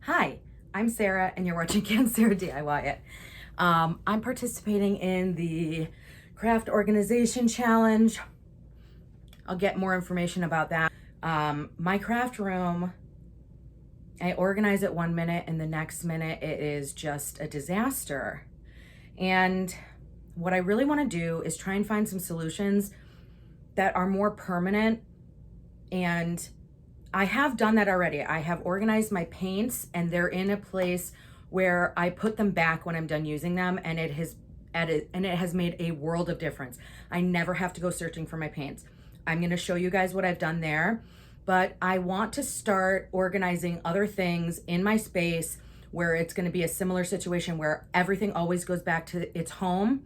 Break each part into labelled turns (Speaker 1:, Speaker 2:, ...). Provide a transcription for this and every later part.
Speaker 1: Hi, I'm Sarah and you're watching Can Sarah DIY It. I'm participating in the Craft Organization Challenge. I'll get more information about that. My craft room, I organize it 1 minute and the next minute it is just a disaster. And what I really want to do is try and find some solutions that are more permanent, and I have done that already. I have organized my paints and they're in a place where I put them back when I'm done using them, and it has made a world of difference. I never have to go searching for my paints. I'm going to show you guys what I've done there, but I want to start organizing other things in my space where it's going to be a similar situation where everything always goes back to its home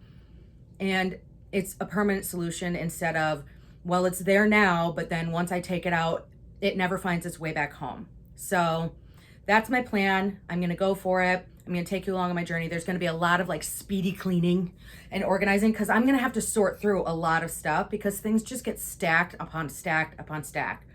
Speaker 1: and it's a permanent solution, instead of, well, it's there now, but then once I take it out, it never finds its way back home. So that's my plan. I'm going to go for it. I'm going to take you along on my journey. There's going to be a lot of like speedy cleaning and organizing because I'm going to have to sort through a lot of stuff because things just get stacked upon stacked upon stacked.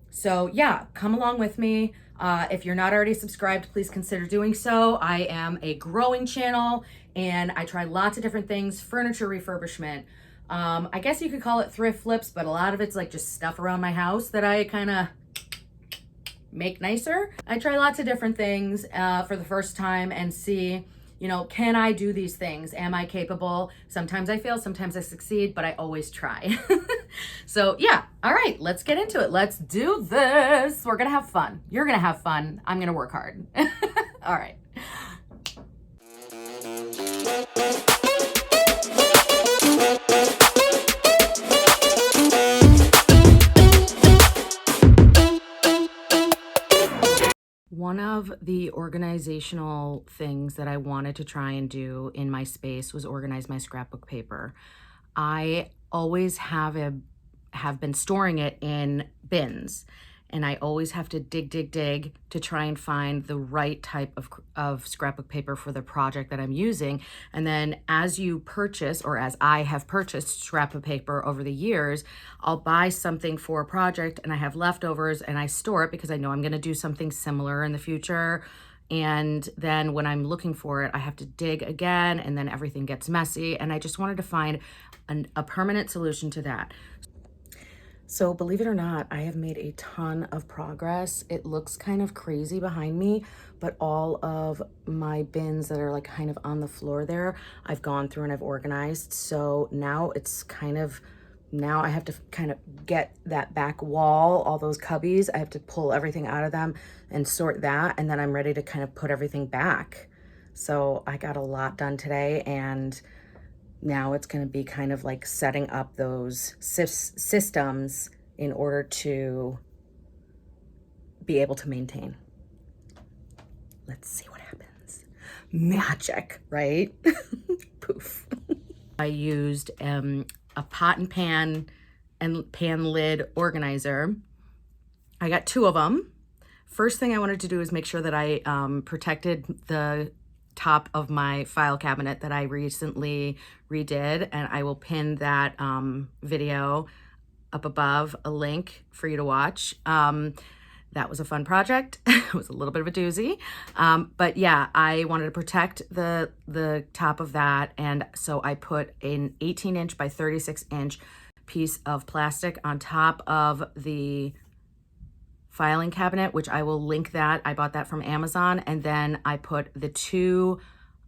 Speaker 1: So yeah, come along with me. If you're not already subscribed, please consider doing so. I am a growing channel and I try lots of different things, furniture refurbishment. I guess you could call it thrift flips, but a lot of it's like just stuff around my house that I kind of make nicer. I try lots of different things for the first time and see, can I do these things? Am I capable? Sometimes I fail, sometimes I succeed, but I always try. So yeah, all right, let's get into it. Let's do this. We're gonna have fun. You're gonna have fun. I'm gonna work hard. All right. One of the organizational things that I wanted to try and do in my space was organize my scrapbook paper. I always have been storing it in bins, and I always have to dig to try and find the right type of scrapbook paper for the project that I'm using. And then as you purchase, or as I have purchased scrapbook paper over the years, I'll buy something for a project and I have leftovers and I store it because I know I'm going to do something similar in the future. And then when I'm looking for it, I have to dig again, and then everything gets messy. And I just wanted to find a permanent solution to that. So believe it or not, I have made a ton of progress. It looks kind of crazy behind me, but all of my bins that are like kind of on the floor there, I've gone through and I've organized. So now now I have to kind of get that back wall, all those cubbies, I have to pull everything out of them and sort that. And then I'm ready to kind of put everything back. So I got a lot done today, and now it's going to be kind of like setting up those systems in order to be able to maintain. Let's see what happens. Magic, right? Poof. I used a pot and pan lid organizer. I got 2 of them. First thing I wanted to do is make sure that I protected the top of my file cabinet that I recently redid, and I will pin that video up above, a link for you to watch. That was a fun project. It was a little bit of a doozy, but yeah, I wanted to protect the top of that, and so I put an 18-inch by 36-inch piece of plastic on top of the filing cabinet, which I will link that. I bought that from Amazon. And then I put the 2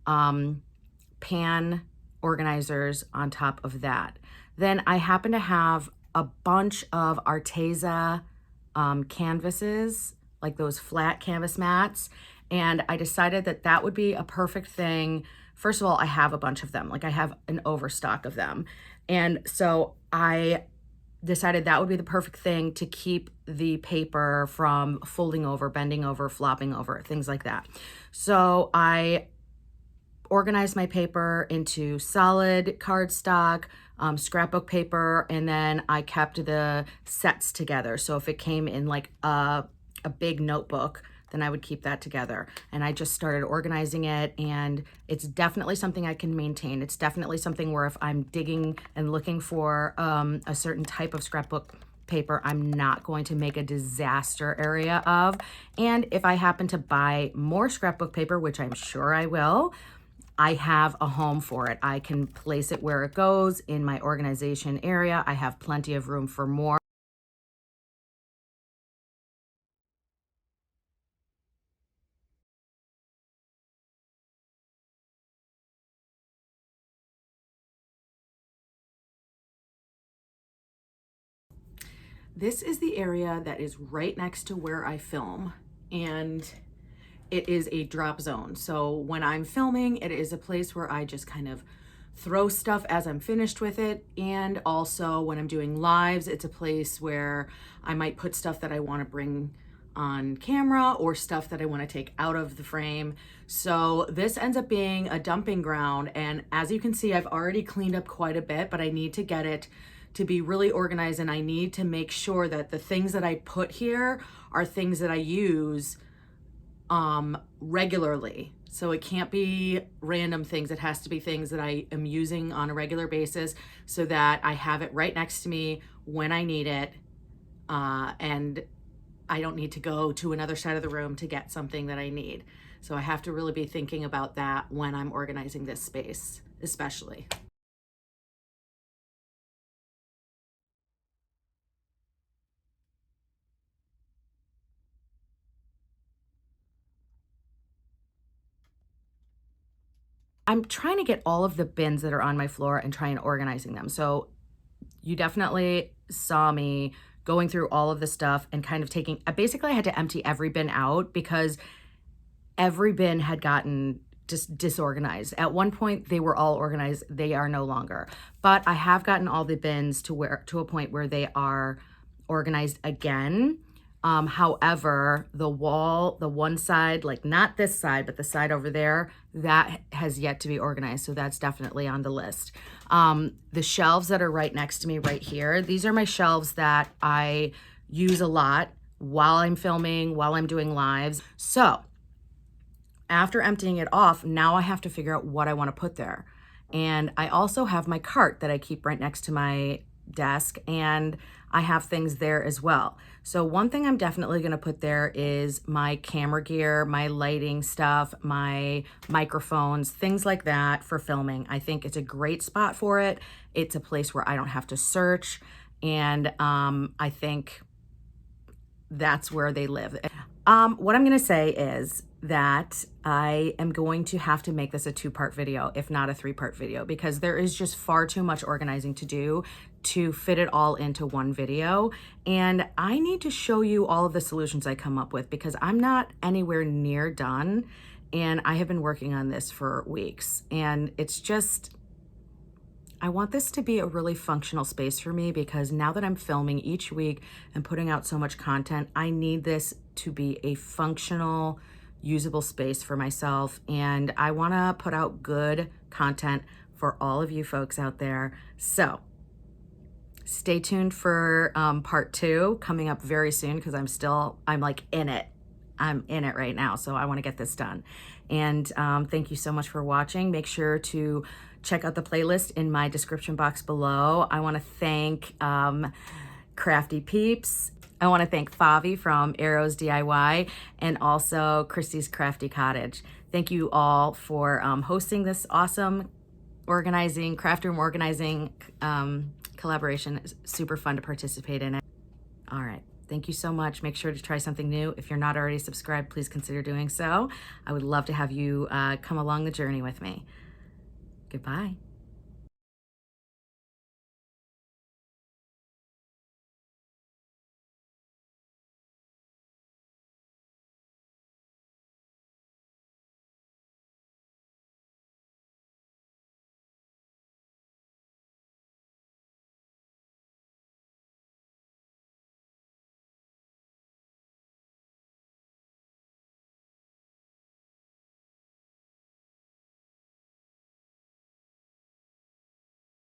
Speaker 1: pan organizers on top of that. Then I happen to have a bunch of Arteza canvases, like those flat canvas mats. And I decided that that would be a perfect thing. First of all, I have a bunch of them. Like I have an overstock of them. And so I decided that would be the perfect thing to keep the paper from folding over, bending over, flopping over, things like that. So I organized my paper into solid cardstock, scrapbook paper, and then I kept the sets together. So if it came in like a big notebook, then I would keep that together. And I just started organizing it, and it's definitely something I can maintain. It's definitely something where if I'm digging and looking for a certain type of scrapbook paper I'm not going to make a disaster area of. And if I happen to buy more scrapbook paper, which I'm sure I will, I have a home for it. I can place it where it goes in my organization area. I have plenty of room for more. This is the area that is right next to where I film, and it is a drop zone. So when I'm filming, it is a place where I just kind of throw stuff as I'm finished with it. And also when I'm doing lives, it's a place where I might put stuff that I want to bring on camera or stuff that I want to take out of the frame. So this ends up being a dumping ground. And as you can see, I've already cleaned up quite a bit, but I need to get it to be really organized, and I need to make sure that the things that I put here are things that I use regularly. So it can't be random things. It has to be things that I am using on a regular basis so that I have it right next to me when I need it. And I don't need to go to another side of the room to get something that I need. So I have to really be thinking about that when I'm organizing this space, especially. I'm trying to get all of the bins that are on my floor and try and organizing them. So you definitely saw me going through all of the stuff and kind of taking, basically I had to empty every bin out because every bin had gotten just disorganized. At one point they were all organized, they are no longer. But I have gotten all the bins to a point where they are organized again. However, the wall, the one side, like not this side, but the side over there, that has yet to be organized. So that's definitely on the list. The shelves that are right next to me right here, these are my shelves that I use a lot while I'm filming, while I'm doing lives. So after emptying it off, now I have to figure out what I want to put there. And I also have my cart that I keep right next to my desk, and I have things there as well. So one thing I'm definitely going to put there is my camera gear, my lighting stuff, my microphones, things like that for filming. I think it's a great spot for it. It's a place where I don't have to search, and I think that's where they live. What I'm going to say is that I am going to have to make this a 2-part video, if not a 3-part video, because there is just far too much organizing to do to fit it all into one video. And I need to show you all of the solutions I come up with because I'm not anywhere near done. And I have been working on this for weeks, and it's just, I want this to be a really functional space for me because now that I'm filming each week and putting out so much content, I need this to be a functional, usable space for myself. And I want to put out good content for all of you folks out there. So stay tuned for part 2 coming up very soon because I'm like in it. I'm in it right now. So I want to get this done. And thank you so much for watching. Make sure to check out the playlist in my description box below. I want to thank Crafty Peeps. I want to thank Favi from Arrows DIY and also Christy's Crafty Cottage. Thank you all for hosting this awesome craft room organizing collaboration. It's super fun to participate in it. All right. Thank you so much. Make sure to try something new. If you're not already subscribed, please consider doing so. I would love to have you come along the journey with me. Goodbye.